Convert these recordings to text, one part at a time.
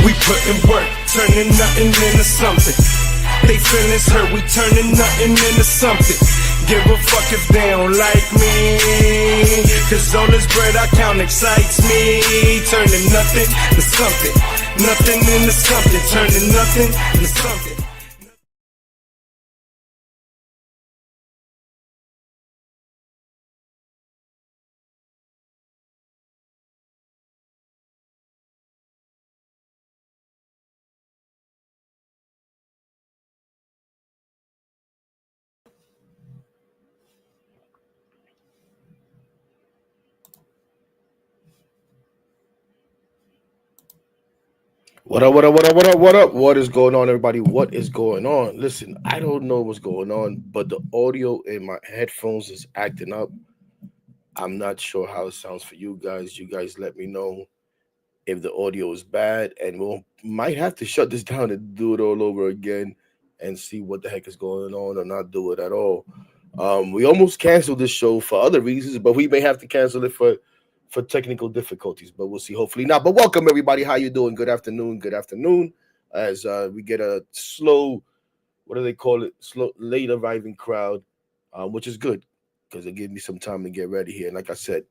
We putting work, turning nothing into something. They feelings hurt, we turning nothing into something. Give a fuck if they don't like me, cause all this bread I count excites me. Turning nothing to something, nothing into something. Turning nothing into something. What up, what up, what up, what up, what up? What is going on, everybody? What is going on? Listen, I don't know what's going on, but the audio in my headphones is acting up. I'm not sure how it sounds for you guys. You guys let me know if the audio is bad, and we'll might have to shut this down and do it all over again and see what the heck is going on or not do it at all. We almost canceled this show for other reasons, but we may have to cancel it for technical difficulties, but we'll see. Hopefully not. But welcome everybody. How you doing? Good afternoon. Good afternoon. As we get a slow, what do they call it? Slow, late arriving crowd, which is good because it gives me some time to get ready here. And like I said,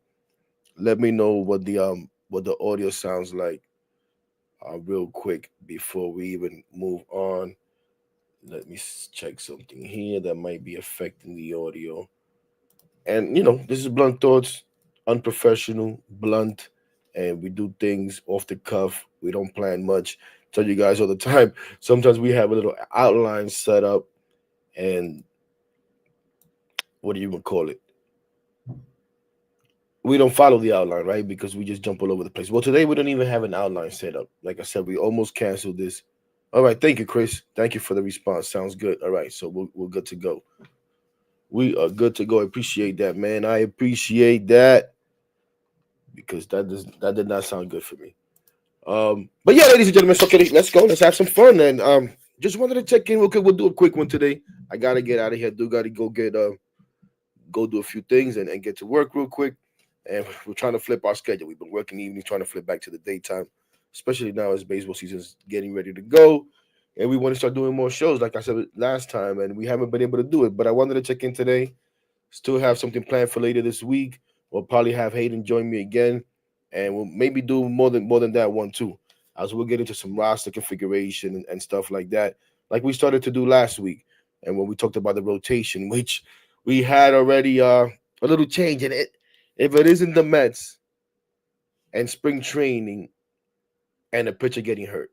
let me know what the audio sounds like real quick before we even move on. Let me check something here that might be affecting the audio. And this is blunt thoughts, unprofessional, blunt, and we do things off the cuff. We don't plan much. Tell you guys all the time. Sometimes we have a little outline set up, and what do you even call it? We don't follow the outline, right? Because we just jump all over the place. Well, today we don't even have an outline set up. Like I said, we almost canceled this. All right, thank you, Chris. Thank you for the response. Sounds good. All right, so we're good to go. We are good to go. I appreciate that, man. I appreciate that because that did not sound good for me. But yeah, ladies and gentlemen, so okay, let's go. Let's have some fun. And just wanted to check in. Okay, we'll do a quick one today. I gotta get out of here. Do gotta go do a few things and get to work real quick. And we're trying to flip our schedule. We've been working evenings, trying to flip back to the daytime, especially now as baseball season's getting ready to go. And we want to start doing more shows, like I said last time, and we haven't been able to do it. But I wanted to check in today. Still have something planned for later this week. We'll probably have Hayden join me again, and we'll maybe do more than that one too. As we'll get into some roster configuration and stuff like that, like we started to do last week, and when we talked about the rotation, which we had already a little change in it. If it isn't the Mets and spring training and a pitcher getting hurt,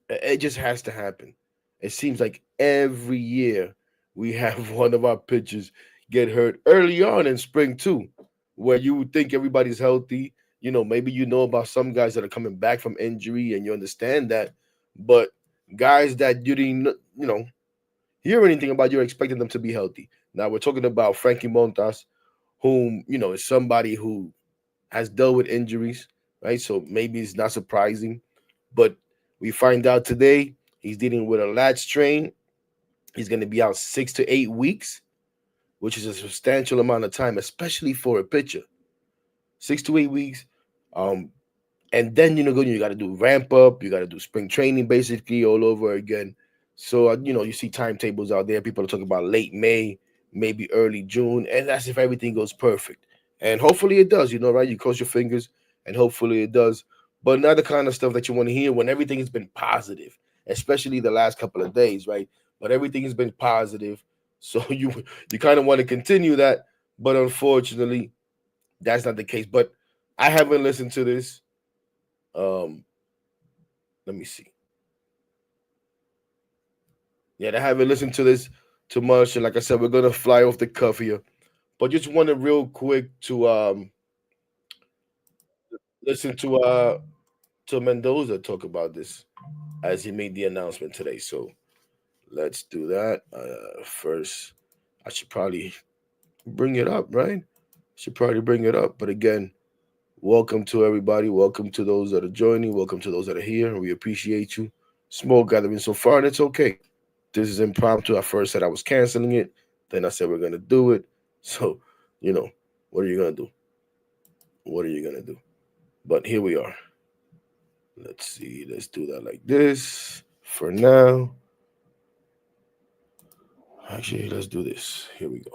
it just has to happen. It seems like every year we have one of our pitchers get hurt early on in spring too, where you would think everybody's healthy. Maybe about some guys that are coming back from injury and you understand that, but guys that you didn't, hear anything about, you're expecting them to be healthy. Now we're talking about Frankie Montas, whom is somebody who has dealt with injuries, right? So maybe it's not surprising, but we find out today he's dealing with a lat strain. He's going to be out 6 to 8 weeks, which is a substantial amount of time, especially for a pitcher. 6 to 8 weeks. And then, you got to do ramp up. You got to do spring training basically all over again. So, you see timetables out there. People are talking about late May, maybe early June. And that's if everything goes perfect. And hopefully it does, right? You cross your fingers and hopefully it does. But not the kind of stuff that you want to hear when everything has been positive, especially the last couple of days, right? But everything has been positive. So you kind of want to continue that. But unfortunately, that's not the case. But I haven't listened to this. Let me see. Yeah, I haven't listened to this too much. And like I said, we're gonna fly off the cuff here. But just wanted real quick to listen to Mendoza talk about this as he made the announcement today. So let's do that. First, I should probably bring it up, right? Should probably bring it up. But again, welcome to everybody. Welcome to those that are joining. Welcome to those that are here. We appreciate you. Small gathering so far, and it's okay. This is impromptu. I first said I was canceling it. Then I said we're going to do it. So, what are you going to do? What are you going to do? But here we are. Let's see. Let's do that like this for now. Actually, let's do this. Here we go.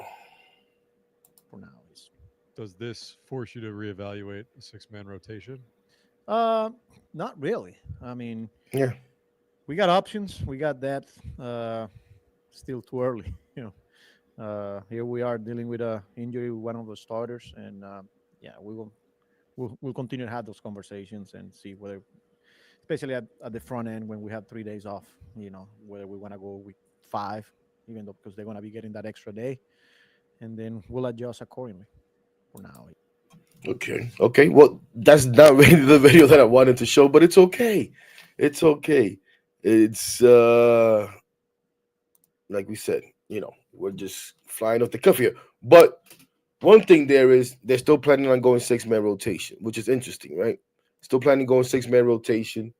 For now, is Does this force you to reevaluate a six-man rotation? uh, not really. I mean, Yeah. we got options. We got depth. Still too early, here we are dealing with a injury with one of the starters, and yeah, we'll continue to have those conversations and see whether, especially at the front end when we have 3 days off, whether we want to go with five, even though because they're going to be getting that extra day, and then we'll adjust accordingly. For now, Okay. Okay. Well, that's not really the video that I wanted to show, but it's okay. It's okay. It's like we said, we're just flying off the cuff here. But one thing there is they're still planning on going 6-man rotation, which is interesting, right? Still planning on going 6-man rotation.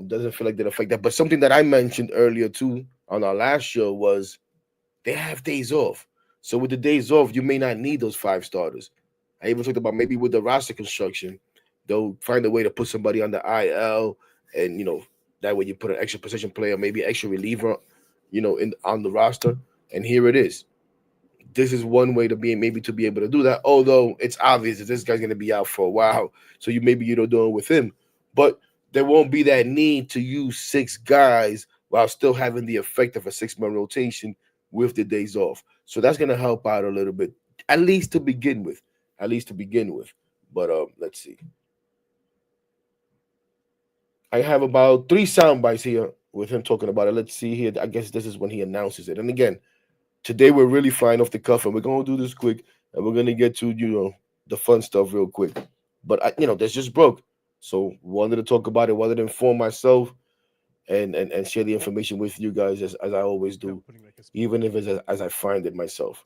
Doesn't feel like that affect that. But something that I mentioned earlier too on our last show was they have days off. So with the days off, you may not need those 5 starters. I even talked about maybe with the roster construction, they'll find a way to put somebody on the IL, and that way you put an extra position player, maybe an extra reliever, in on the roster. And here it is. This is one way to be able to do that. Although it's obvious that this guy's going to be out for a while, so you don't do it with him. But there won't be that need to use 6 guys while still having the effect of a 6-man rotation with the days off. So that's going to help out a little bit, at least to begin with. But let's see. I have about 3 sound bites here with him talking about it. Let's see here. I guess this is when he announces it. And again, today we're really flying off the cuff, and we're going to do this quick, and we're going to get to, the fun stuff real quick. But, this just broke. So wanted to talk about it, wanted to inform myself and share the information with you guys as I always do, even if it's as I find it myself.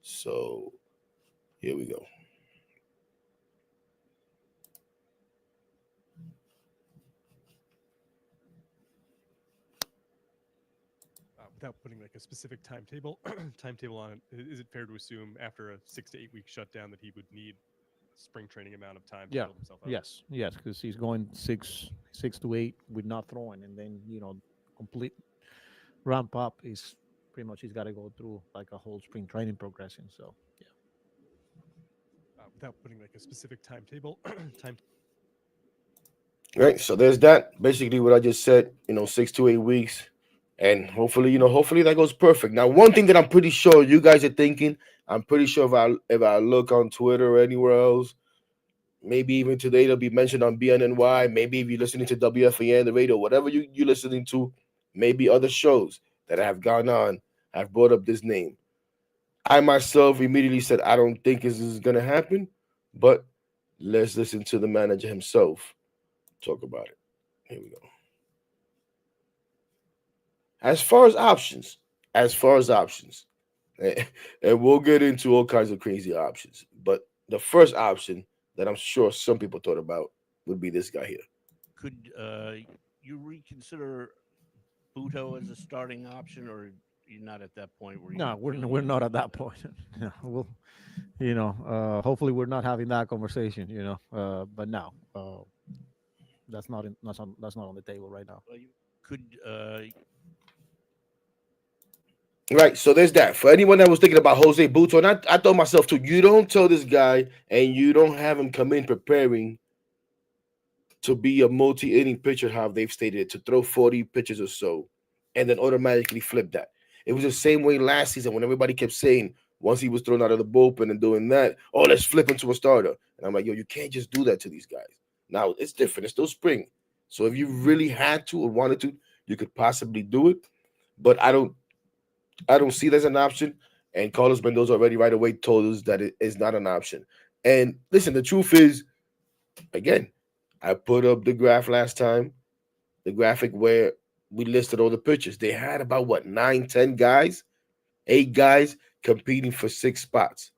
So here we go. Without putting like a specific timetable on it, is it fair to assume after a 6 to 8 week shutdown that he would need spring training amount of time to yeah, build himself up? yes, because he's going six to eight with not throwing, and then complete ramp up is pretty much he's got to go through like a whole spring training progression. So yeah. Without putting like a specific timetable, Right. So there's that. Basically, what I just said. 6 to 8 weeks. And hopefully that goes perfect. Now, one thing that I'm pretty sure you guys are thinking, I'm pretty sure if I look on Twitter or anywhere else, maybe even today it'll be mentioned on BNNY, maybe if you're listening to WFAN, the radio, whatever you're listening to, maybe other shows that have gone on have brought up this name. I myself immediately said, I don't think this is going to happen, but let's listen to the manager himself talk about it. Here we go. As far as options, and we'll get into all kinds of crazy options, but the first option that I'm sure some people thought about would be this guy here. Could you reconsider Buto as a starting option, or you're not at that point where No, we're not at that point. No, we'll, hopefully we're not having that conversation. But no, that's not on the table right now. Could Right, so there's that. For anyone that was thinking about Jose Buto, and I thought myself too, you don't tell this guy and you don't have him come in preparing to be a multi-inning pitcher, how they've stated it, to throw 40 pitches or so, and then automatically flip that. It was the same way last season when everybody kept saying, once he was thrown out of the bullpen and doing that, oh, let's flip him to a starter. And I'm like, yo, you can't just do that to these guys. Now, it's different. It's still spring. So if you really had to or wanted to, you could possibly do it. But I don't see that as an option. And Carlos Mendoza already right away told us that it is not an option. And listen, the truth is, again, I put up the graph last time, the graphic where we listed all the pitchers. They had about, 9, 10 guys, 8 guys competing for 6 spots.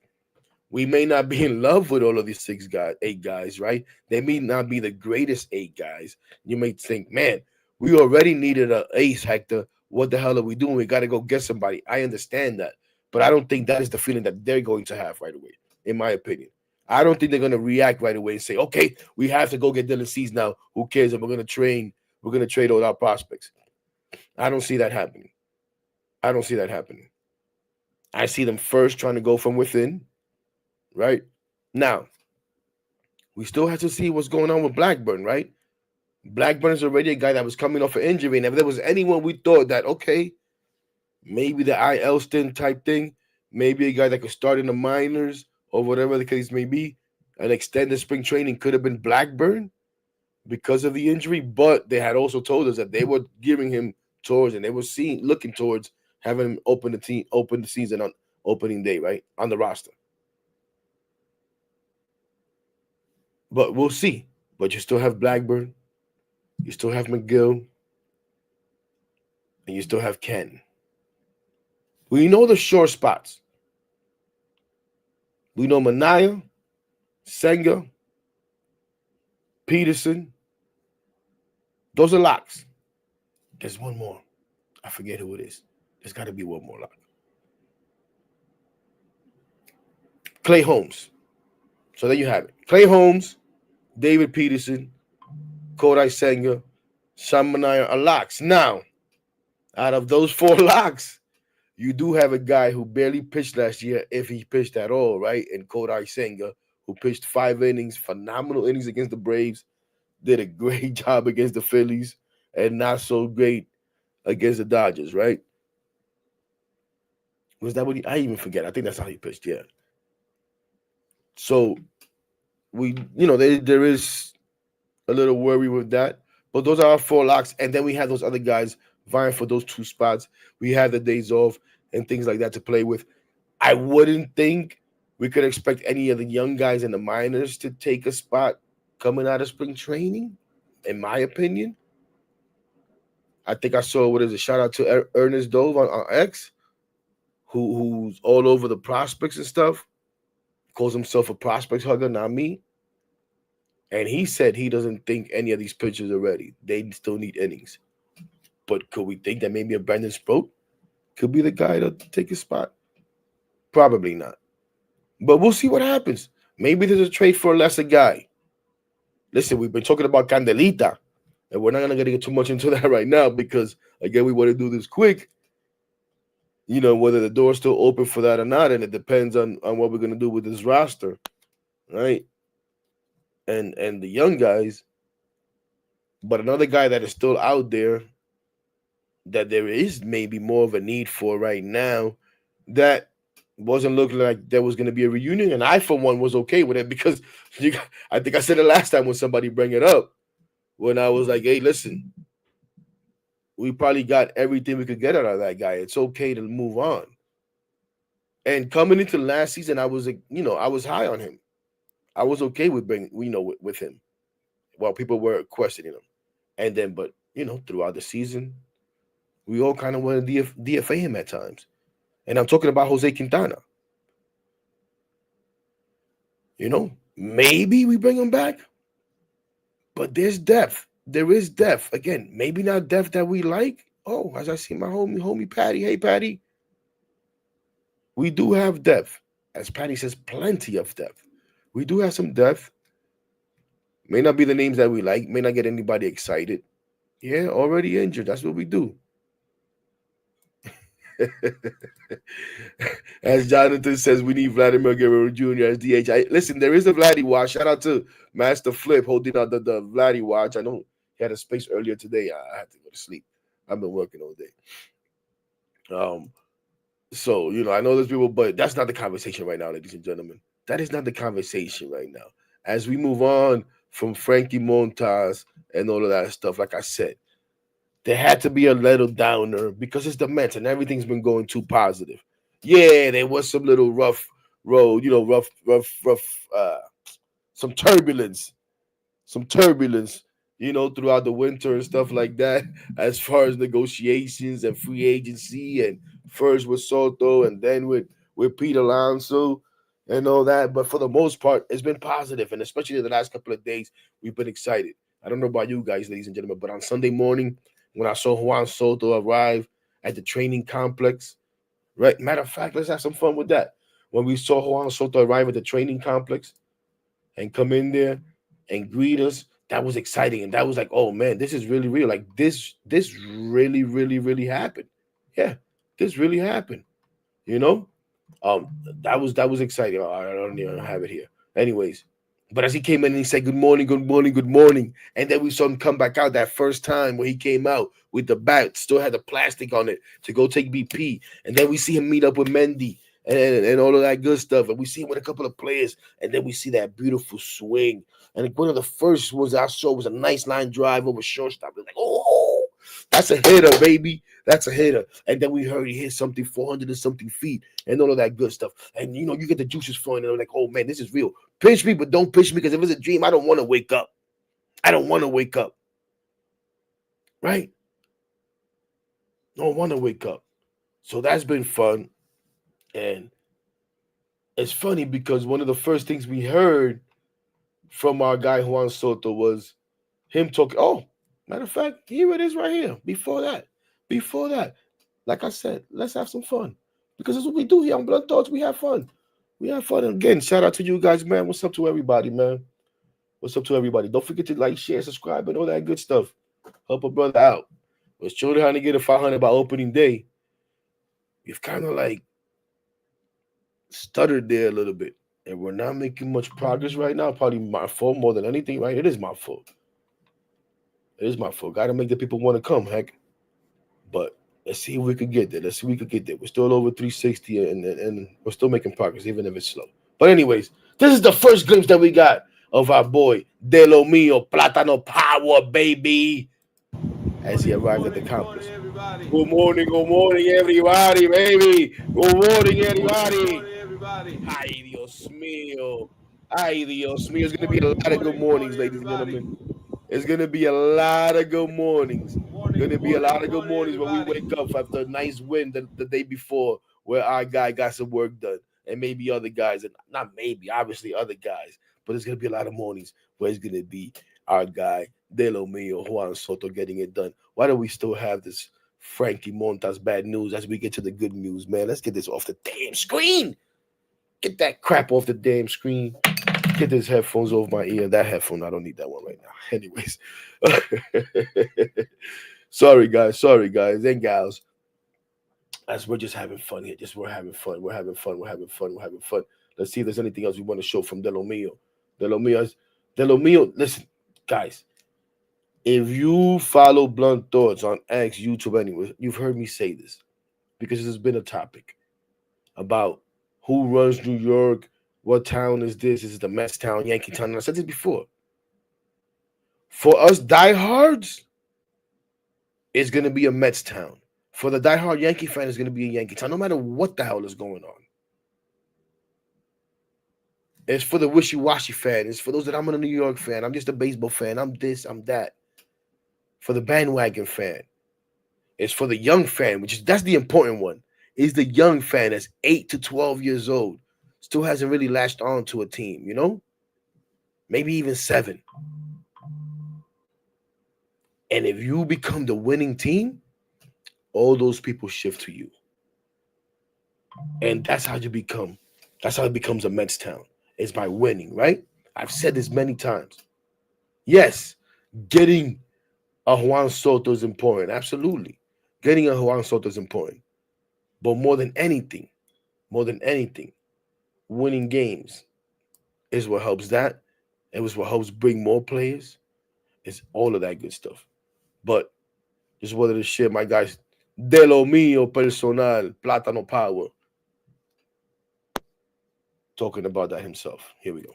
We may not be in love with all of these 8 guys, right? They may not be the greatest 8 guys. You may think, man, we already needed an ace, Hector. What the hell are we doing? We got to go get somebody. I understand that. But I don't think that is the feeling that they're going to have right away, in my opinion. I don't think they're going to react right away and say, okay, we have to go get Dylan Cease now. Who cares? And we're going to train. We're going to trade all our prospects. I don't see that happening. I don't see that happening. I see them first trying to go from within, right? Now, we still have to see what's going on with Blackburn, right? Blackburn is already a guy that was coming off an injury. And if there was anyone we thought that, okay, maybe the IL stint type thing, maybe a guy that could start in the minors or whatever the case may be, and extended spring training could have been Blackburn because of the injury. But they had also told us that they were giving him towards and they were looking towards having him open the season on opening day, right? On the roster. But we'll see. But you still have Blackburn, you still have McGill, and you still have Ken. We know the sure spots. We know Manaya, Senga, Peterson. Those are locks. There's one more. I forget who it is. There's got to be one more lock. Clay Holmes. So there you have it. Clay Holmes, David Peterson, Kodai Senga, Sean Manaya are locks. Now, out of those 4 locks, you do have a guy who barely pitched last year, if he pitched at all, right? And Kodai Senga, who pitched 5 innings, phenomenal innings against the Braves, did a great job against the Phillies, and not so great against the Dodgers, right? Was that what I even forget? I think that's how he pitched, yeah. So there is a little worry with that. But those are our 4 locks. And then we have those other guys vying for those 2 spots. We have the days off and things like that to play with. I wouldn't think we could expect any of the young guys in the minors to take a spot coming out of spring training, in my opinion. I think I saw, shout out to Ernest Dove on X, who's all over the prospects and stuff. Calls himself a prospect hugger, not me. And he said he doesn't think any of these pitchers are ready. They still need innings. But could we think that maybe a Brandon Sproat could be the guy to take his spot? Probably not. But we'll see what happens. Maybe there's a trade for a lesser guy. Listen, we've been talking about Candelita, and we're not going to get too much into that right now because, again, we want to do this quick. Whether the door's still open for that or not, and it depends on what we're going to do with this roster, right? And the young guys. But another guy that is still out there that there is maybe more of a need for right now that wasn't looking like there was going to be a reunion. And I, for one, was okay with it because I think I said it last time when somebody bring it up, when I was like, hey, listen, we probably got everything we could get out of that guy. It's okay to move on. And coming into last season, I was, I was high on him. I was okay with with him while people were questioning him. And then, but, throughout the season, we all kind of want to DFA him at times. And I'm talking about Jose Quintana. Maybe we bring him back, but there's depth. There is depth. Again, maybe not depth that we like. Oh, as I see my homie Patty. Hey, Patty. We do have depth. As Patty says, plenty of depth. We do have some depth. May not be the names that we like. May not get anybody excited. Yeah, already injured. That's what we do. As Jonathan says, we need Vladimir Guerrero Jr. as DH. Listen, there is a Vladdy watch. Shout out to Master Flip holding out the Vladdy watch. I know he had a space earlier today. I had to go to sleep. I've been working all day. So, I know there's people, but that's not the conversation right now, ladies and gentlemen. That is not the conversation right now. As we move on from Frankie Montas and all of that stuff, like I said, there had to be a little downer because it's the Mets and everything's been going too positive. Yeah, there was some little rough road, some turbulence, throughout the winter and stuff like that, as far as negotiations and free agency, and first with Soto and then with Pete Alonso and all that. But for the most part, it's been positive, and especially the last couple of days, we've been excited. I don't know about you guys, ladies and gentlemen, but on Sunday morning, when I saw Juan Soto arrive at the training complex, right? Matter of fact, let's have some fun with that. When we saw Juan Soto arrive at the training complex, and come in there and greet us, that was exciting. And that was like, oh man, this is really real. Like this really, really, really happened. Yeah, this really happened. You know? Um, that was exciting. I don't even have it here. Anyways, but as he came in and he said, "Good morning, good morning, good morning," and then we saw him come back out that first time when he came out with the bat, still had the plastic on it to go take BP, and then we see him meet up with Mendy and all of that good stuff, and we see him with a couple of players, and then we see that beautiful swing, and like one of the first ones I saw was a nice line drive over shortstop. It was like, oh, that's a hitter, baby. That's a hitter. And then we heard he hit something 400 and something feet and all of that good stuff. And, you know, you get the juices flowing and I'm like, oh, man, this is real. Pinch me, but don't pinch me because if it's a dream, I don't want to wake up. I don't want to wake up. Right? I don't want to wake up. So that's been fun. And it's funny because one of the first things we heard from our guy Juan Soto was him talking. Oh, matter of fact, here it is right here. Before that, like I said, let's have some fun because that's what we do here on Blood Thoughts. We have fun. We have fun. And again, shout out to you guys, man. What's up to everybody, man? What's up to everybody? Don't forget to like, share, subscribe, and all that good stuff. Help a brother out. We're showing how to get a 500 by opening day. We've kind of like stuttered there a little bit, and we're not making much progress right now. Probably my fault more than anything, right? It is my fault. It is my fault. Got to make the people want to come, heck. But let's see if we could get there. Let's see if we could get there. We're still over 360, and we're still making progress, even if it's slow. But anyways, this is the first glimpse that we got of our boy De Lo Mio, Plátano Power, baby, as he arrived at the campus. Good morning, everybody, baby. Good morning, everybody. Ay, Dios mío. Ay, Dios mío. It's going to be a lot of good mornings, ladies and gentlemen. It's going to be a lot of good mornings. Going to be a lot of good mornings when we wake up after a nice win the day before where our guy got some work done. And maybe other guys, and not maybe, obviously other guys. But it's going to be a lot of mornings where it's going to be our guy, De Lo Mio, Juan Soto, getting it done. Why do we still have this Frankie Montas bad news as we get to the good news, man? Let's get this off the damn screen. Get that crap off the damn screen. Get these headphones over my ear. That headphone, I don't need that one right now. Anyways. Sorry, guys and gals. As we're just having fun here. We're having fun. Let's see if there's anything else we want to show from De Lo Mio. De Lo Mio, listen, guys. If you follow Blunt Thoughts on X, YouTube, anyway, you've heard me say this because this has been a topic about who runs New York, what town is this? Is it the Mets town, Yankee town? And I said this before. For us diehards, it's going to be a Mets town. For the diehard Yankee fan, it's going to be a Yankee town, no matter what the hell is going on. It's for the wishy-washy fan. It's for those that I'm a New York fan. I'm just a baseball fan. I'm this, I'm that. For the bandwagon fan. It's for the young fan, that's the important one. Is the young fan that's 8 to 12 years old. Still hasn't really latched on to a team, you know? Maybe even 7. And if you become the winning team, all those people shift to you. And that's how it becomes a Mets town. It's by winning, right? I've said this many times. Yes, getting a Juan Soto is important. Absolutely. Getting a Juan Soto is important. But more than anything, winning games is what helps that. It was what helps bring more players. It's all of that good stuff. But just wanted to share my guys. De Lo Mio Personal, Plátano Power. Talking about that himself. Here we go.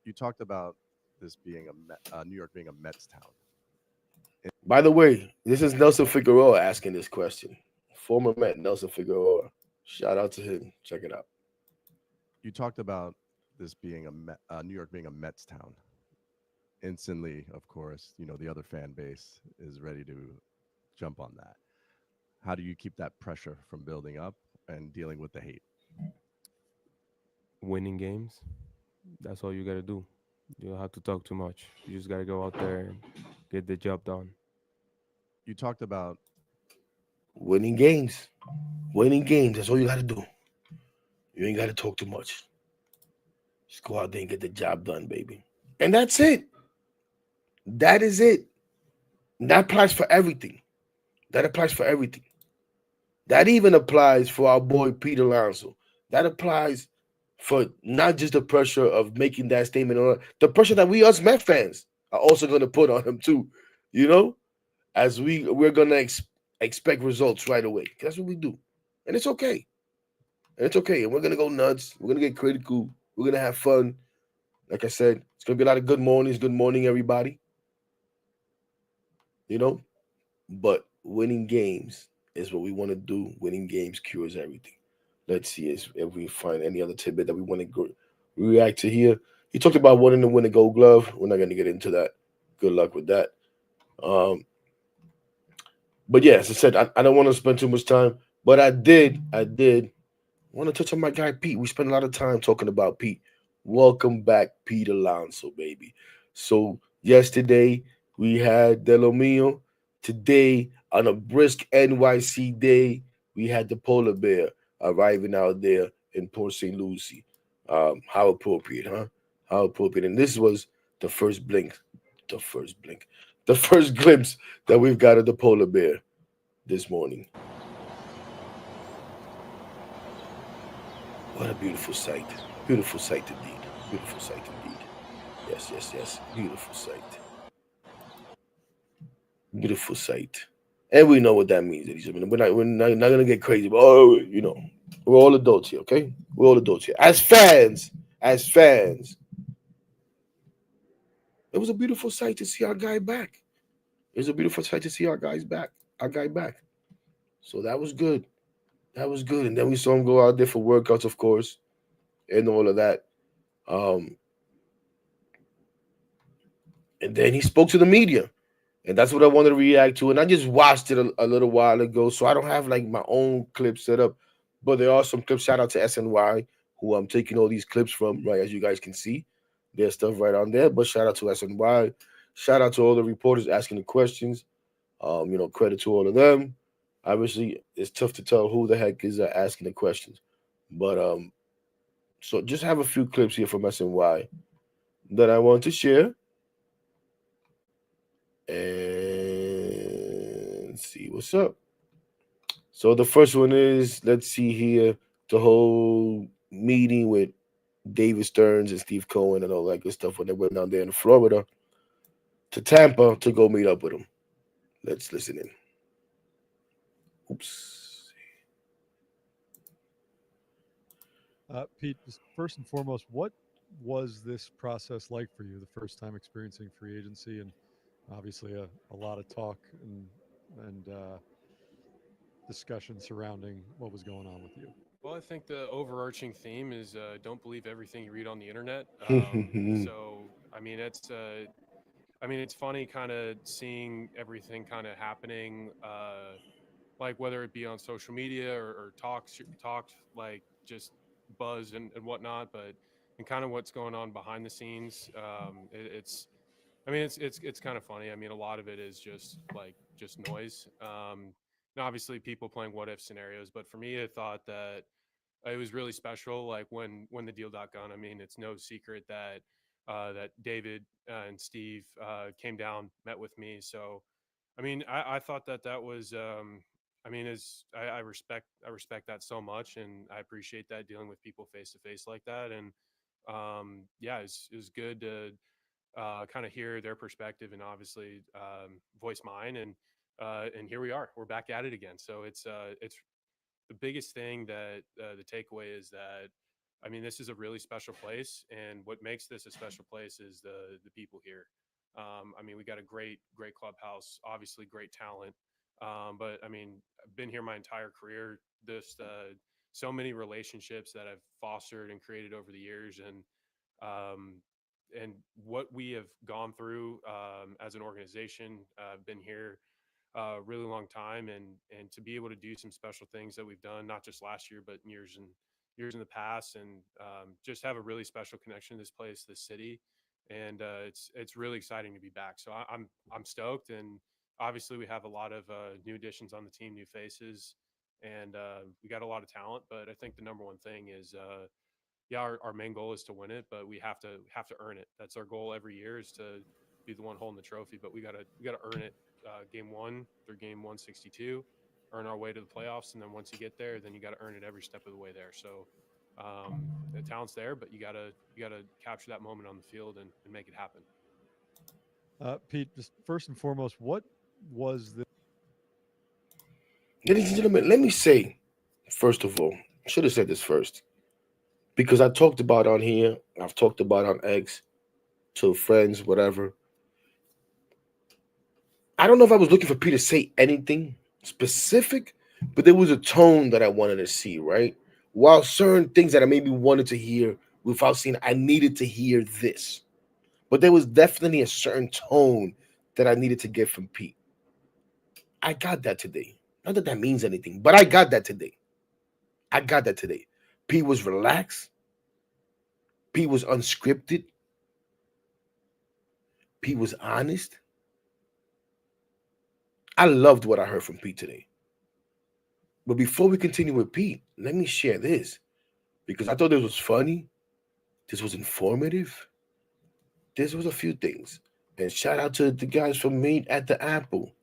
You talked about this being New York being a Mets town. By the way, this is Nelson Figueroa asking this question. Former Met Nelson Figueroa. Shout out to him. Check it out. You talked about this being New York being a Mets town. Instantly, of course, the other fan base is ready to jump on that. How do you keep that pressure from building up and dealing with the hate? Winning games. That's all you got to do. You don't have to talk too much. You just got to go out there and get the job done. You talked about winning games. Winning games. That's all you got to do. You ain't got to talk too much. Just go out there and get the job done, baby. And that's it. That is it. That applies for everything. That applies for everything. That even applies for our boy Pete Alonso. That applies for not just the pressure of making that statement, or the pressure that we us Met fans are also going to put on him too. You know, as we're going to expect results right away. That's what we do, and it's okay. And it's okay. And we're going to go nuts. We're going to get critical. We're going to have fun. Like I said, it's going to be a lot of good mornings. Good morning, everybody. You know, but winning games is what we want to do. Winning games cures everything. Let's see if we find any other tidbit that we want to react to here. He talked about wanting to win a Gold Glove. We're not going to get into that. Good luck with that. Um, but yeah, as I said, I don't want to spend too much time, but I did want to touch on my guy Pete. We spent a lot of time talking about Pete. Welcome back, Pete Alonso, baby. So yesterday we had Delomio. Today on a brisk NYC day, we had the polar bear arriving out there in Port St. Lucie. How appropriate, huh? How appropriate. And this was the first blink, the first blink, the first glimpse that we've got of the polar bear this morning. What a beautiful sight. Beautiful sight indeed. Beautiful sight indeed. Yes, yes, yes. Beautiful sight. Beautiful sight. And we know what that means, ladies and gentlemen. We're not gonna get crazy, but we're all adults here, okay? We're all adults here. As fans, it was a beautiful sight to see our guy back. It was a beautiful sight to see our guy back. So that was good. That was good. And then we saw him go out there for workouts, of course, and all of that. Um, and then he spoke to the media. And that's what I wanted to react to. And I just watched it a little while ago, so I don't have like my own clips set up, but there are some clips. Shout out to SNY, who I'm taking all these clips from, right? As you guys can see, there's stuff right on there. But shout out to SNY. Shout out to all the reporters asking the questions. Credit to all of them. Obviously, it's tough to tell who the heck is asking the questions, but so just have a few clips here from SNY that I want to share and see what's up. So the first one is, let's see here, the whole meeting with David Stearns and Steve Cohen and all that good stuff when they went down there in Florida to Tampa to go meet up with him. Let's listen in. Oops. Pete, just first and foremost, what was this process like for you? The first time experiencing free agency, and obviously a lot of talk and discussion surrounding what was going on with you. Well, I think the overarching theme is don't believe everything you read on the internet. So, it's funny kind of seeing everything kind of happening, like whether it be on social media or talks like just buzz and whatnot, but and kind of what's going on behind the scenes. It's kind of funny. I mean, a lot of it is just noise. And obviously, people playing what if scenarios. But for me, I thought that it was really special. Like when the deal got done. I mean, it's no secret that that David and Steve came down, met with me. So, I thought that was. I respect that so much, and I appreciate that dealing with people face to face like that. And yeah, it's good to kind of hear their perspective and obviously voice mine. And here we are. We're back at it again. So it's the biggest thing that the takeaway is that this is a really special place, and what makes this a special place is the people here. We got a great clubhouse, obviously great talent, but I've been here my entire career. This so many relationships that I've fostered and created over the years, um, and what we have gone through as an organization. Been here a really long time, and to be able to do some special things that we've done, not just last year, but years in the past, and just have a really special connection to this place, this city, and it's really exciting to be back. So I'm stoked, and obviously we have a lot of new additions on the team, new faces, and we got a lot of talent. But I think the number one thing is yeah, our main goal is to win it, but we have to earn it. That's our goal every year, is to be the one holding the trophy, but we gotta earn it. Game 1 through game 162, earn our way to the playoffs, and then once you get there, then you got to earn it every step of the way there. So the talent's there, but you gotta capture that moment on the field and make it happen. Pete, just first and foremost, what was the Ladies and gentlemen, let me say, first of all, I should have said this first because I talked about on here, I've talked about on X to friends, whatever. I don't know if I was looking for Pete to say anything specific, but there was a tone that I wanted to see, right? While certain things that I maybe wanted to hear without seeing, I needed to hear this. But there was definitely a certain tone that I needed to get from Pete. I got that today. Not that that means anything, but I got that today. I got that today. Pete was relaxed. Pete was unscripted. Pete was honest. I loved what I heard from Pete today. But before we continue with Pete, let me share this because I thought this was funny. This was informative. This was a few things. And shout out to the guys from Meet at the Apple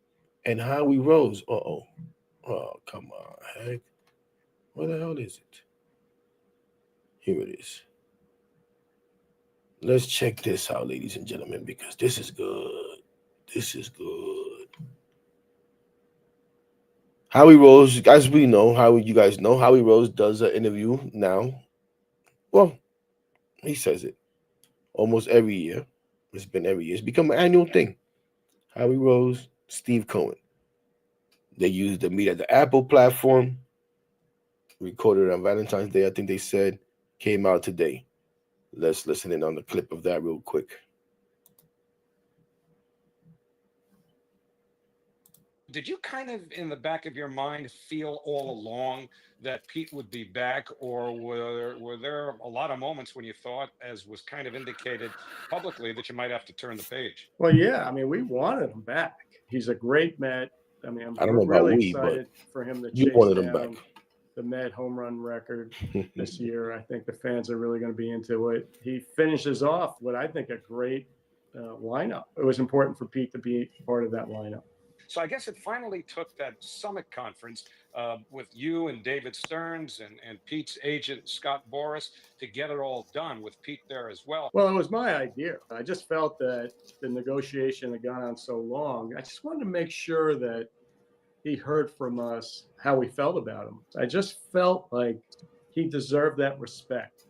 and Howie Rose. Oh, come on, heck. Where the hell is it? Here it is. Let's check this out, ladies and gentlemen, because this is good. This is good. Howie Rose, as we know, you guys know, Howie Rose does an interview now. Well, he says it almost every year. It's been every year. It's become an annual thing. Howie Rose, Steve Cohen. They used the Meet at the Apple platform. Recorded on Valentine's Day, I think they said. Came out today. Let's listen in on the clip of that real quick. Did you kind of, in the back of your mind, feel all along that Pete would be back, or were there a lot of moments when you thought, as was kind of indicated publicly, that you might have to turn the page? Well, yeah, I mean, we wanted him back. He's a great Met. I mean, I don't I'm know about really we, but excited for him to you chase wanted him down back. the Met home run record this year. I think the fans are really going to be into it. He finishes off what I think a great lineup. It was important for Pete to be part of that lineup. So I guess it finally took that summit conference with you and David Stearns and Pete's agent, Scott Boras, to get it all done with Pete there as well. Well, it was my idea. I just felt that the negotiation had gone on so long. I just wanted to make sure that he heard from us how we felt about him. I just felt like he deserved that respect.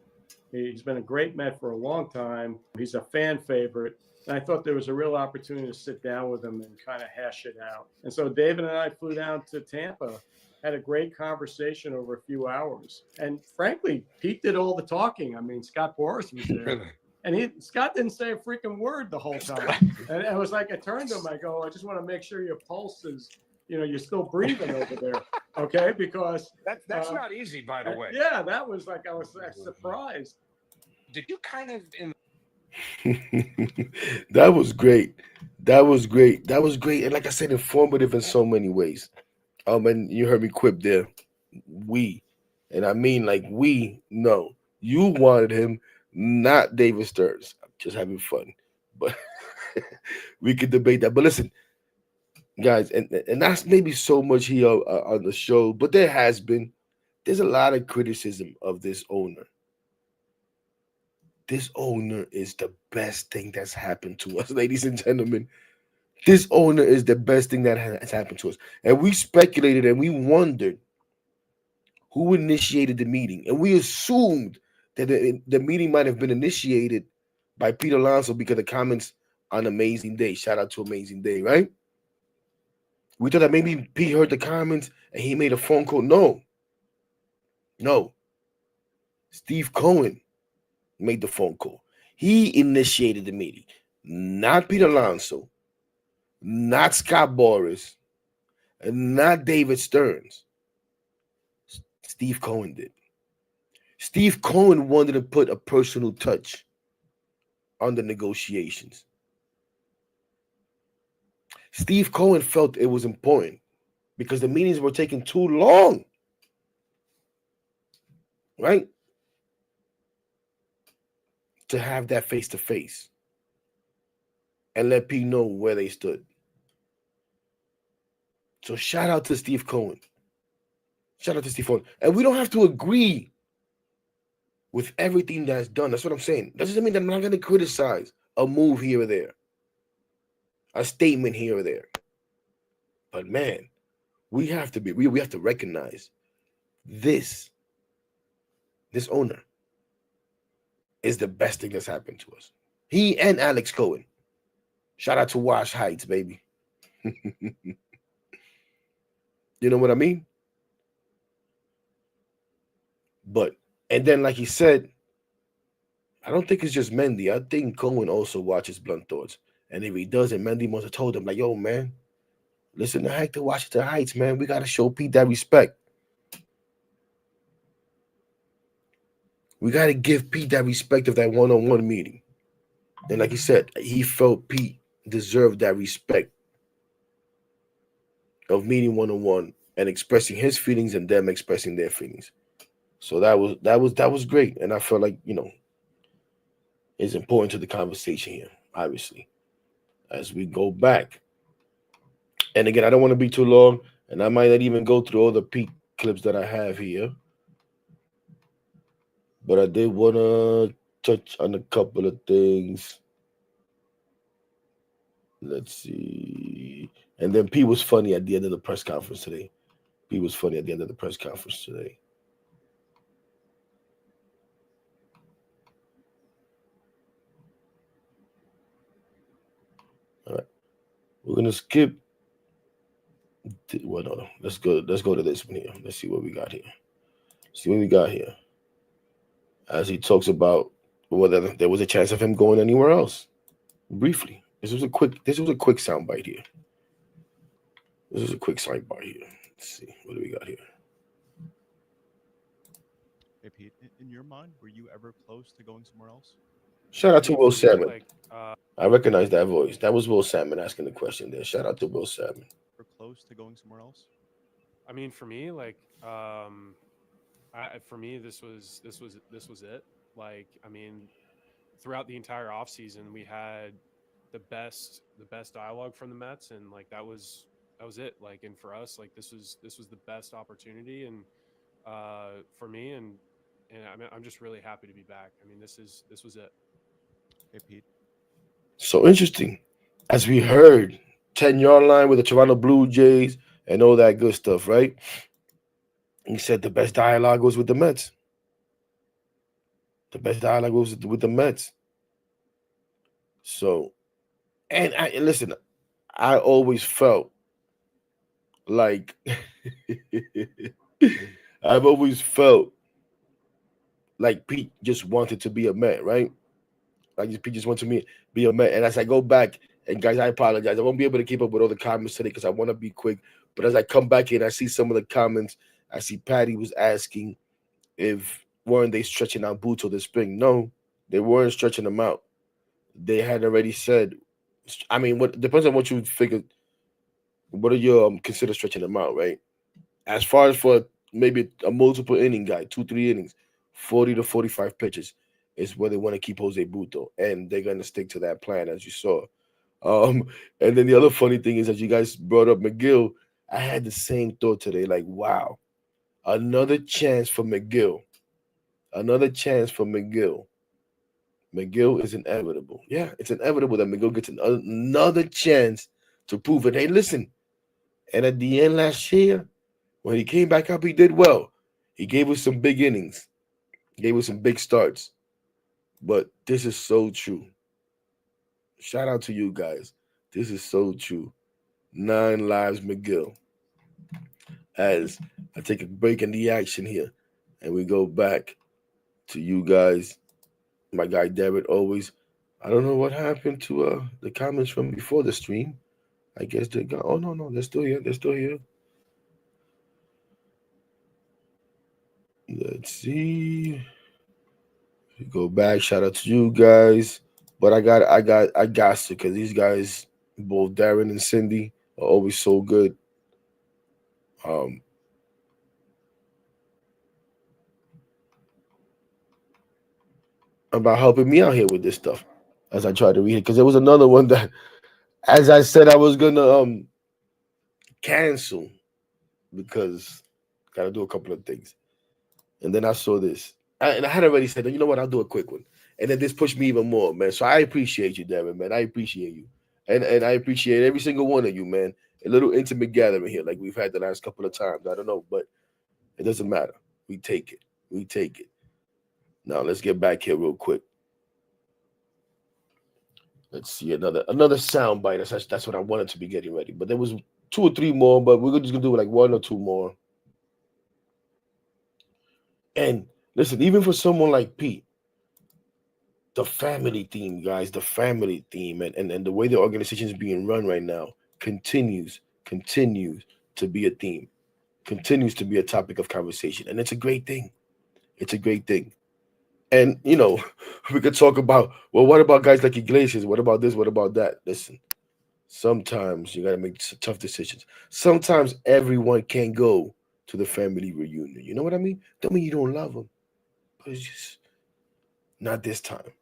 He's been a great Met for a long time. He's a fan favorite. And I thought there was a real opportunity to sit down with him and kind of hash it out. And so David and I flew down to Tampa, had a great conversation over a few hours. And frankly, Pete did all the talking. I mean, Scott Boras was there. And Scott didn't say a freaking word the whole time. And it was like, I turned to him, I go, I just want to make sure your pulse is, you're still breathing over there. Okay? Because that's not easy, by the way. Yeah, that was like, I was surprised. Did you kind of, That was great. That was great. That was great. And like I said, informative in so many ways. And you heard me quip there. We. And I mean like we know. You wanted him, not David Stearns. I'm just having fun. But we could debate that. But listen, guys, and that's maybe so much here on the show, but there's a lot of criticism of this owner. This owner is the best thing that's happened to us, ladies and gentlemen. This owner is the best thing that has happened to us. And we speculated and we wondered who initiated the meeting. And we assumed that the meeting might have been initiated by Pete Alonso because of comments on Amazing Day. Shout out to Amazing Day, right? We thought that maybe Pete heard the comments and he made a phone call. No. Steve Cohen made the phone call. He initiated the meeting. Not Pete Alonso, not Scott Boras, and not David Stearns. Steve Cohen did. Steve Cohen wanted to put a personal touch on the negotiations. Steve Cohen felt it was important because the meetings were taking too long. Right? to have that face to face and let Pete know where they stood. So shout out to Steve Cohen. Shout out to Steve Cohen. And we don't have to agree with everything that's done. That's what I'm saying. That doesn't mean that I'm not going to criticize a move here or there, a statement here or there. But man, we have to recognize this owner is the best thing that's happened to us. He and Alex Cohen. Shout out to Wash Heights, baby. You know what I mean? And then, like he said, I don't think it's just Mendy. I think Cohen also watches Blunt Thoughts. And if he doesn't, Mendy must have told him, like, yo, man, listen to Hector Washington Heights, man. We got to show Pete that respect. We got to give Pete that respect of that one-on-one meeting. And like he said, he felt Pete deserved that respect of meeting one-on-one and expressing his feelings and them expressing their feelings. So that was great. And I felt like, it's important to the conversation here, obviously, as we go back. And again, I don't want to be too long, and I might not even go through all the Pete clips that I have here. But I did want to touch on a couple of things. Let's see. And then Pete was funny at the end of the press conference today. All right. We're going to skip. Well, no. Let's go to this one here. Let's see what we got here. As he talks about whether there was a chance of him going anywhere else. Briefly. This was a quick soundbite here. Let's see. What do we got here? Hey, Pete, in your mind, were you ever close to going somewhere else? Shout out to Will Salmon. I recognize that voice. That was Will Salmon asking the question there. Shout out to Will Salmon. Were close to going somewhere else? I mean, for me, this was it. Like, I mean, throughout the entire offseason, we had the best dialogue from the Mets, and like that was it. Like, and for us, like this was the best opportunity, and for me, and I mean, I'm just really happy to be back. I mean, this was it. Hey, Pete. So interesting, as we heard, 10-yard line with the Toronto Blue Jays and all that good stuff, right? He said the best dialogue was with the Mets. So, and listen, I always felt like I've always felt like Pete just wanted to be a Met, right? Like Pete just wanted to be a Met. And as I go back, and guys, I apologize. I won't be able to keep up with all the comments today because I want to be quick. But as I come back in, I see some of the comments. I see Patty was asking if weren't they stretching out Buto this spring? No, they weren't stretching him out. They had already said, I mean, what depends on what you figure. What do you consider stretching him out, right? As far as for maybe a multiple inning guy, 2-3 innings, 40 to 45 pitches is where they want to keep Jose Buto, and they're going to stick to that plan, as you saw. And then the other funny thing is that you guys brought up McGill. I had the same thought today, like, wow, another chance for McGill. McGill is inevitable. Yeah, it's inevitable that McGill gets another chance to prove it. Hey, listen, and at the end last year, when he came back up, he did well. He gave us some big innings. Gave us some big starts. But this is so true. Shout out to you guys. This is so true. 9 lives McGill. As I take a break in the action here, and we go back to you guys. My guy David always. I don't know what happened to the comments from before the stream. I guess they got. Oh no, they're still here. Let's see. We go back. Shout out to you guys. But I got to, because these guys, both Darren and Cindy, are always so good. about helping me out here with this stuff as I tried to read it. Because there was another one that, as I said, I was gonna cancel because gotta do a couple of things. And then I saw this. And I had already said, you know what, I'll do a quick one. And then this pushed me even more, man. So I appreciate you, Darren, man. I appreciate you. And I appreciate every single one of you, man. A little intimate gathering here, like we've had the last couple of times. I don't know, but it doesn't matter. We take it. We take it. Now let's get back here real quick. Let's see another sound bite. That's what I wanted to be getting ready. But there was 2 or 3 more, but we're just gonna do like 1 or 2 more. And listen, even for someone like Pete, the family theme, guys, the family theme, and the way the organization is being run right now continues to be a theme, continues to be a topic of conversation, and it's a great thing. It's a great thing. And we could talk about, well, what about guys like Iglesias? What about this? What about that? Listen, sometimes you got to make tough decisions. Sometimes everyone can't go to the family reunion. You know what I mean? Don't mean you don't love them, but it's just not this time.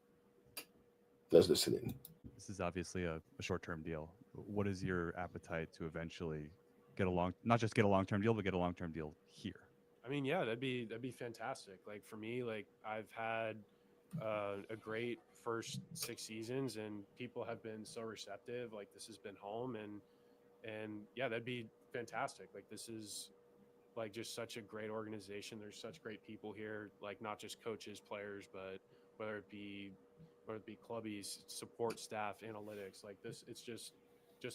Let's listen in. This is obviously a short-term deal. What is your appetite to eventually get not just get a long-term deal, but get a long-term deal here? I mean, yeah, that'd be fantastic. Like for me, like I've had a great first 6 seasons, and people have been so receptive. Like this has been home, and yeah, that'd be fantastic. Like this is like just such a great organization. There's such great people here, like not just coaches, players, but whether it be clubbies, support staff, analytics. Like this, it's just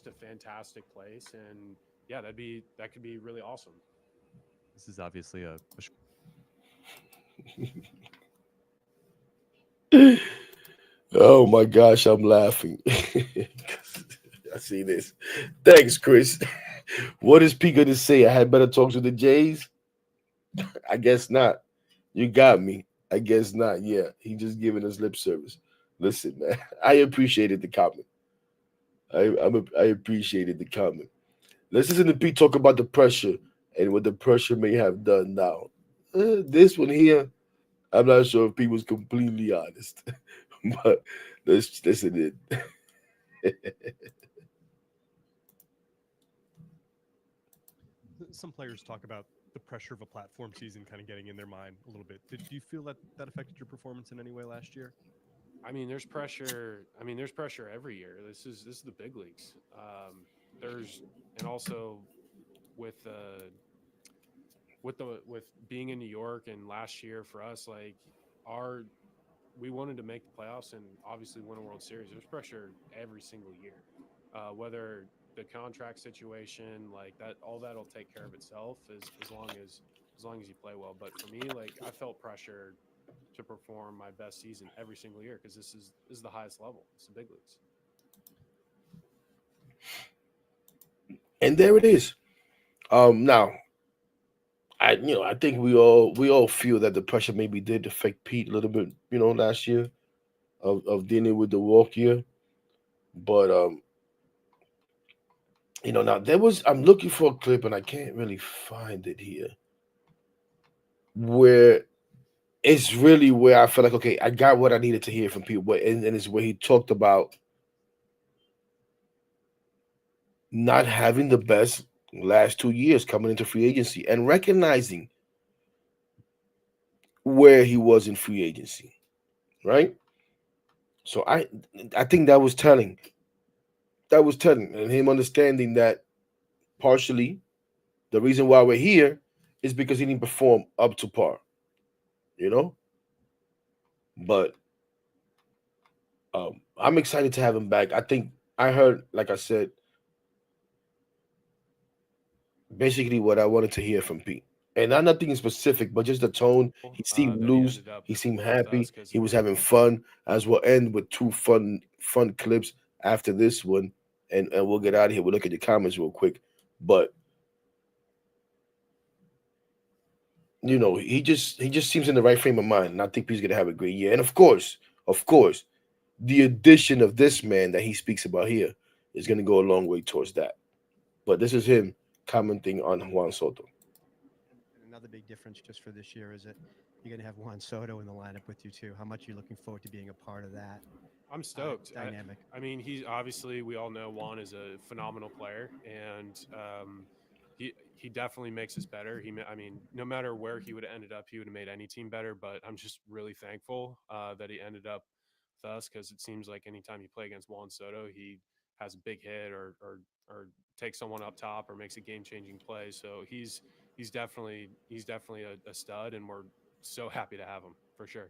a fantastic place, and yeah, that could be really awesome. This is obviously a Oh my gosh, I'm laughing. I see this. Thanks, Chris. What is Pete gonna say? I had better talk to the Jays? I guess not. You got me. I guess not. Yeah, he just giving us lip service. Listen, man, I appreciated the comment. I appreciated the comment. Let's listen to Pete talk about the pressure and what the pressure may have done now. This one here, I'm not sure if Pete was completely honest, but let's listen in. Some players talk about the pressure of a platform season kind of getting in their mind a little bit. Do you feel that affected your performance in any way last year? I mean, there's pressure. I mean, there's pressure every year. This is the big leagues. And also with being in New York, and last year for us, like we wanted to make the playoffs and obviously win a World Series. There's pressure every single year, whether the contract situation, like that, all that'll take care of itself as long as you play well. But for me, like I felt pressure to perform my best season every single year because this is the highest level. It's the big leagues. And there it is. Now, I think we all feel that the pressure maybe did affect Pete a little bit, last year of dealing with the walk year. But now I'm looking for a clip and I can't really find it here. Where it's really where I feel like, okay, I got what I needed to hear from Pete, and it's where he talked about not having the best last 2 years coming into free agency and recognizing where he was in free agency, right? So I think that was telling. That was telling, and him understanding that partially the reason why we're here is because he didn't perform up to par, But I'm excited to have him back. I think I heard, like I said, basically what I wanted to hear from Pete. And not nothing specific, but just the tone. He seemed loose. He seemed happy. He was having fun. As we'll end with 2 fun clips after this one, and we'll get out of here. We'll look at the comments real quick. But he just seems in the right frame of mind, and I think he's gonna have a great year. And of course, the addition of this man that he speaks about here is gonna go a long way towards that. But this is him commenting on Juan Soto. another big difference just for this year is that you're going to have Juan Soto in the lineup with you too. How much are you looking forward to being a part of that I'm stoked. dynamic? I mean, he's obviously, we all know Juan is a phenomenal player, and he definitely makes us better. I mean, no matter where he would have ended up, he would have made any team better. But I'm just really thankful that he ended up with us, because it seems like anytime you play against Juan Soto, he has a big hit or takes someone up top or makes a game changing play. So he's definitely a stud, and we're so happy to have him for sure.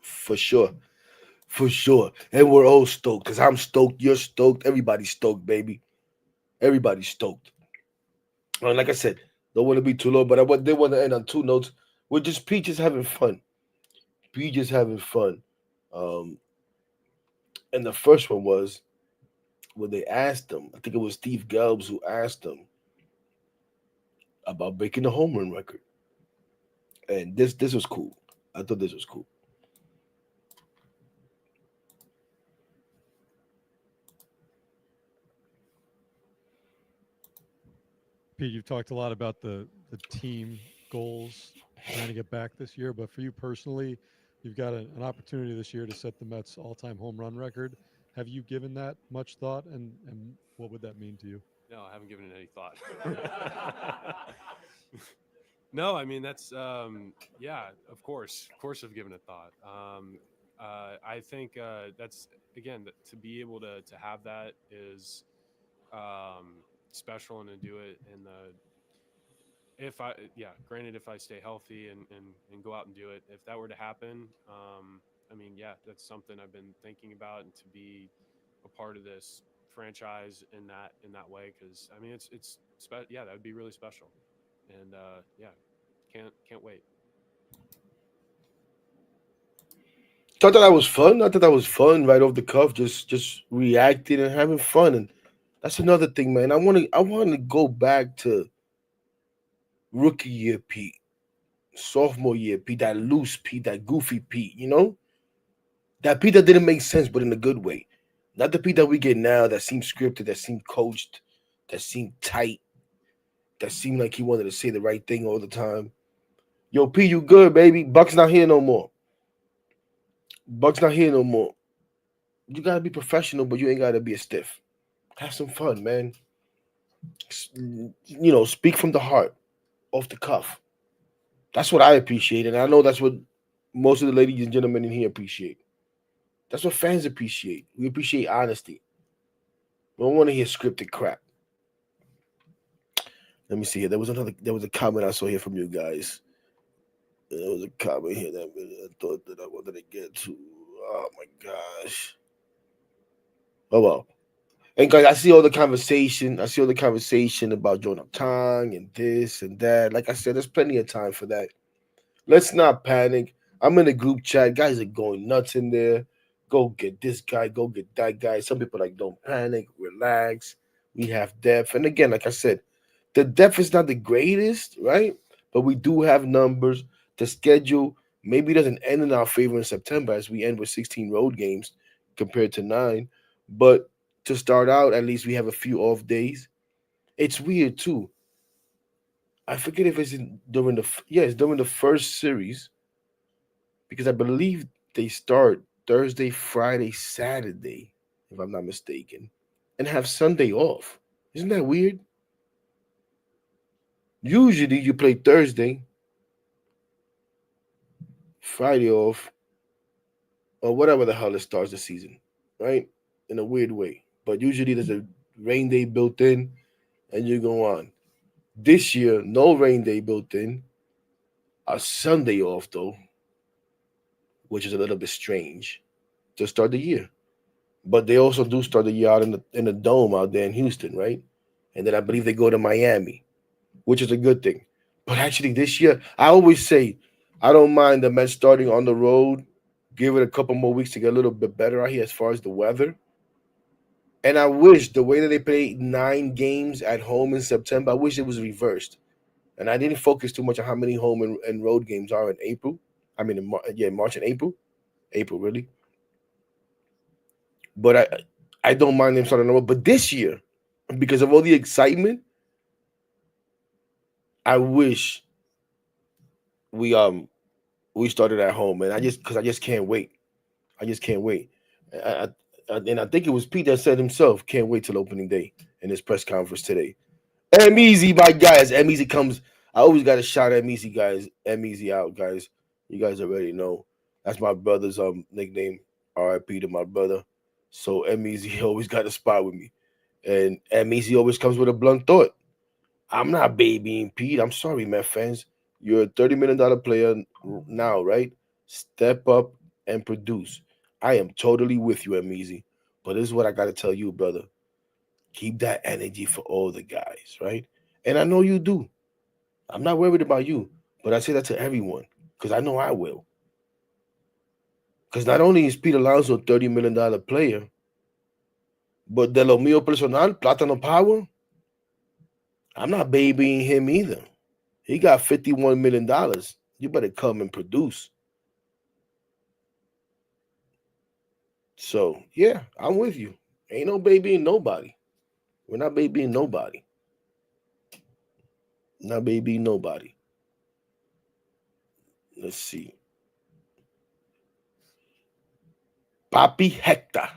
For sure. For sure. And we're all stoked because I'm stoked. You're stoked. Everybody's stoked, baby. Everybody's stoked. And like I said, don't want to be too low, but I did want to end on two notes. We're just Pete just having fun. Pete just having fun. Um, and the first one was when they asked him, I think it was Steve Gelbs who asked him about breaking the home run record. And this was cool. I thought this was cool. Pete, you've talked a lot about the team goals trying to get back this year, but for you personally, you've got an opportunity this year to set the Mets all-time home run record. Have you given that much thought, and what would that mean to you? No, I haven't given it any thought. No, I mean, that's yeah, of course I've given it thought. I think that's, again, to be able to have that is special, and to do it in granted, if I stay healthy and go out and do it, if that were to happen, I mean, yeah, that's something I've been thinking about, and to be a part of this franchise in that way, because I mean, yeah, that would be really special, and yeah, can't wait. Thought that was fun. I thought that was fun, right off the cuff, just reacting and having fun. And that's another thing, man. I want to go back to rookie year Pete, sophomore year Pete, that loose Pete, that goofy Pete, that Pete that didn't make sense, but in a good way. Not the Pete that we get now that seems scripted, that seemed coached, that seemed tight, that seemed like he wanted to say the right thing all the time. Yo, Pete, you good, baby? Buck's not here no more. Buck's not here no more. You gotta be professional, but you ain't gotta be a stiff. Have some fun, man. Speak from the heart, off the cuff. That's what I appreciate, and I know that's what most of the ladies and gentlemen in here appreciate. That's what fans appreciate. We appreciate honesty. We don't want to hear scripted crap. Let me see here. There was a comment I saw here from you guys. There was a comment here that I thought that I wanted to get to. Oh my gosh. Oh well. And guys, I see all the conversation. I see all the conversation about Jonah Tong and this and that. Like I said, there's plenty of time for that. Let's not panic. I'm in a group chat. Guys are going nuts in there. Go get this guy. Go get that guy. Some people like, don't panic. Relax. We have depth. And again, like I said, the depth is not the greatest, right? But we do have numbers. The schedule maybe doesn't end in our favor in September, as we end with 16 road games compared to 9. But to start out, at least we have a few off days. It's weird too. I forget if it's during the first series, because I believe they start Thursday, Friday, Saturday, if I'm not mistaken, and have Sunday off. Isn't that weird? Usually you play Thursday, Friday off, or whatever the hell it starts the season, right? In a weird way. But usually there's a rain day built in, and you go on. This year, no rain day built in. A Sunday off, though, which is a little bit strange to start the year. But they also do start the year out in the dome out there in Houston, right? And then I believe they go to Miami, which is a good thing. But actually, this year, I always say I don't mind the Mets starting on the road. Give it a couple more weeks to get a little bit better out here as far as the weather. And I wish the way that they played 9 games at home in September, I wish it was reversed. And I didn't focus too much on how many home and road games are in April. I mean, in March and April. April, really. But I don't mind them starting on the road. But this year, because of all the excitement, I wish we started at home, and I just can't wait. I just can't wait. And I think it was Pete that said himself, can't wait till opening day in his press conference today. M Easy, my guys. M Easy comes. I always got to shout M Easy, guys. M Easy out, guys. You guys already know. That's my brother's nickname. R.I.P. to my brother. So M Easy always got a spot with me. And M Easy always comes with a blunt thought. I'm not babying Pete. I'm sorry, man, fans. You're a $30 million player now, right? Step up and produce. I am totally with you, M Easy. But this is what I got to tell you, brother. Keep that energy for all the guys, right? And I know you do. I'm not worried about you, but I say that to everyone because I know I will. Because not only is Pete Alonso a $30 million player, but de lo mío personal, Plátano Power, I'm not babying him either. He got $51 million. You better come and produce. So, yeah, I'm with you. Ain't no babying nobody. We're not babying nobody. Not babying nobody. Let's see. Papi Hector.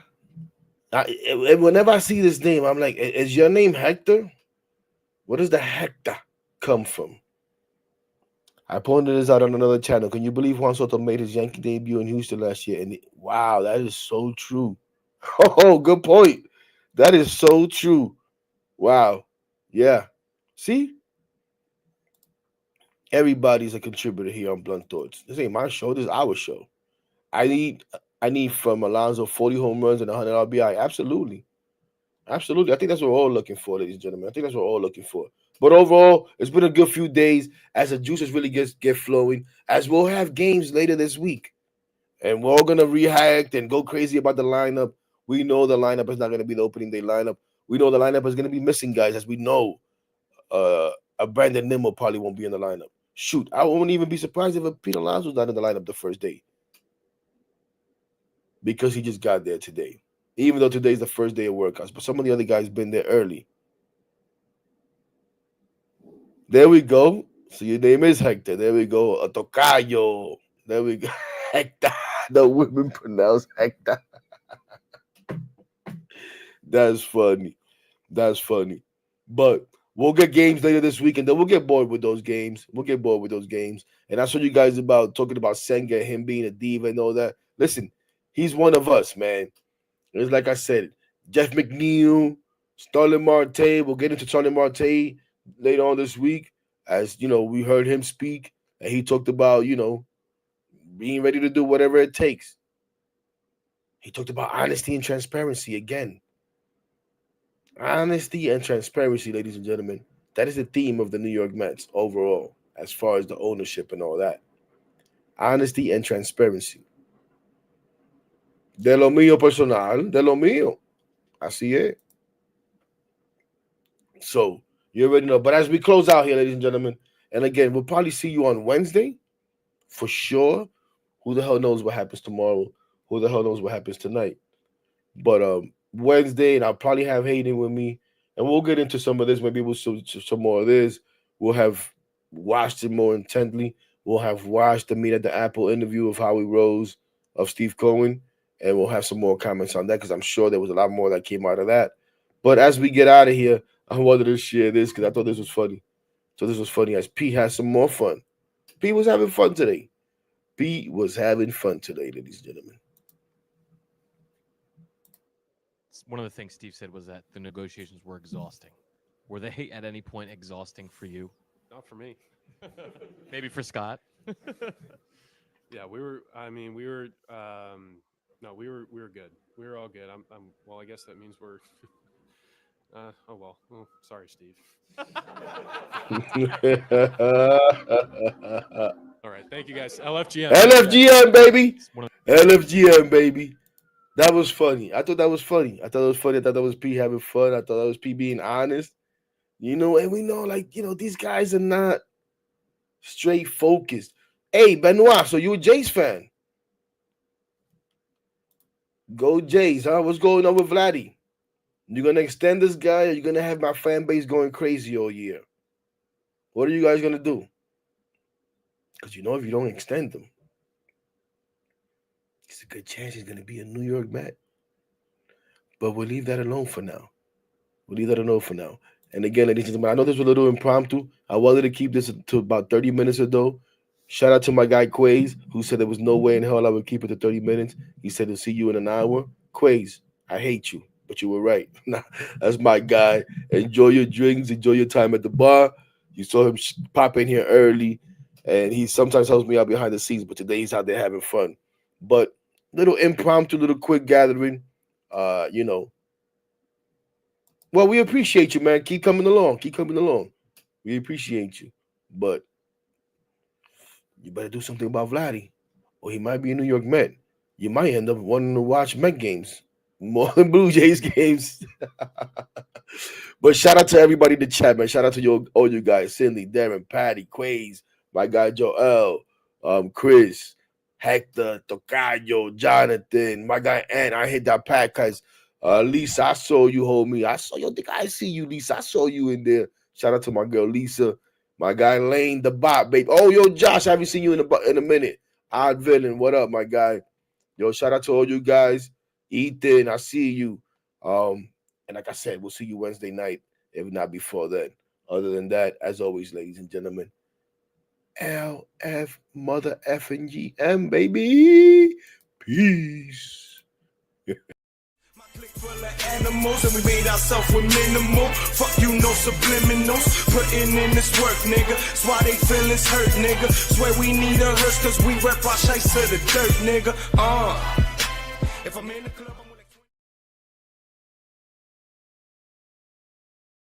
Whenever I see this name, I'm like, is your name Hector? Where does the Hector come from? I pointed this out on another channel. Can you believe Juan Soto made his Yankee debut in Houston last year? And wow, that is so true. Oh, good point. That is so true. Wow. Yeah. See? Everybody's a contributor here on Blunt Thoughts. This ain't my show. This is our show. I need from Alonso 40 home runs and 100 RBI. Absolutely. Absolutely. I think that's what we're all looking for, ladies and gentlemen. I think that's what we're all looking for. But overall, it's been a good few days as the juices really get flowing, as we'll have games later this week. And we're all going to react and go crazy about the lineup. We know the lineup is not going to be the opening day lineup. We know the lineup is going to be missing guys, as we know a Brandon Nimmo probably won't be in the lineup. Shoot, I won't even be surprised if a Pete Alonso's not in the lineup the first day because he just got there today. Even though today's the first day of workouts, but some of the other guys been there early. There we go. So your name is Hector. There we go. A tocayo. There we go. Hector. The women pronounce Hector. That's funny. That's funny. But we'll get games later this week, and then we'll get bored with those games. And I told you guys about talking about Senga, him being a diva and all that. Listen, he's one of us, man. It's like I said, Jeff McNeil, Starlin Marte. We'll get into Starlin Marte later on this week. As, we heard him speak, and he talked about, being ready to do whatever it takes. He talked about honesty and transparency again. Honesty and transparency, ladies and gentlemen. That is the theme of the New York Mets overall, as far as the ownership and all that. Honesty and transparency. De lo mío personal, de lo mío. Así es. So, you already know. But as we close out here, ladies and gentlemen, and again, we'll probably see you on Wednesday for sure. Who the hell knows what happens tomorrow? Who the hell knows what happens tonight? But Wednesday, and I'll probably have Hayden with me, and we'll get into some of this. Maybe we'll see some more of this. We'll have watched it more intently. We'll have watched the Meet at the Apple interview of Howie Rose, of Steve Cohen, and we'll have some more comments on that because I'm sure there was a lot more that came out of that. But as we get out of here, I wanted to share this because I thought this was funny. So this was funny as Pete has some more fun. Pete was having fun today. Pete was having fun today, ladies and gentlemen. One of the things Steve said was that the negotiations were exhausting. Were they at any point exhausting for you? Not for me. Maybe for Scott. Yeah, we were. No, we were good. We were all good. Well, I guess that means we're. Oh well. Well, sorry, Steve. All right, thank you guys. LFGM. LFGM, baby. LFGM, baby. That was funny. I thought that was funny. I thought that was Pete having fun. I thought that was Pete being honest. And we know, these guys are not straight focused. Hey, Benoit, so you a Jays fan? Go Jays, huh? What's going on with Vladdy? You gonna extend this guy, or you gonna have my fan base going crazy all year? What are you guys gonna do? Because you know if you don't extend him, it's a good chance he's going to be a New York Met. But we'll leave that alone for now. And again, ladies and gentlemen, I know this was a little impromptu. I wanted to keep this to about 30 minutes or so. Shout out to my guy Quays, who said there was no way in hell I would keep it to 30 minutes. He said he'll see you in an hour. Quays, I hate you, but you were right. That's my guy. Enjoy your drinks. Enjoy your time at the bar. You saw him pop in here early, and he sometimes helps me out behind the scenes, but today he's out there having fun. But little impromptu, little quick gathering, you know. Well, we appreciate you, man. Keep coming along. We appreciate you. But you better do something about Vladdy, or he might be a New York Met. You might end up wanting to watch Met games more than Blue Jays games. But shout out to everybody in the chat, man. Shout out to all you guys. Cindy, Darren, Patty, Quays, my guy Joel, Chris, Hector, Tocayo, Jonathan, my guy Ant. I hit that pack because Lisa, I saw you, homie. I think I see you, Lisa. I saw you in there. Shout out to my girl Lisa. My guy Lane, the bot, babe. Oh, yo, Josh, I haven't seen you in a minute. Odd Villain, what up, my guy? Yo, shout out to all you guys. Ethan, I see you. And like I said, we'll see you Wednesday night, if not before then. Other than that, as always, ladies and gentlemen, LF mother effing GM, baby. Peace. Full of animals and we made ourselves with minimal. Fuck you, no subliminals. Putting in this work, nigga. That's why they feelings hurt, nigga. Swear we need a hearse cause we rep our shites to the dirt, nigga. If I'm in the club,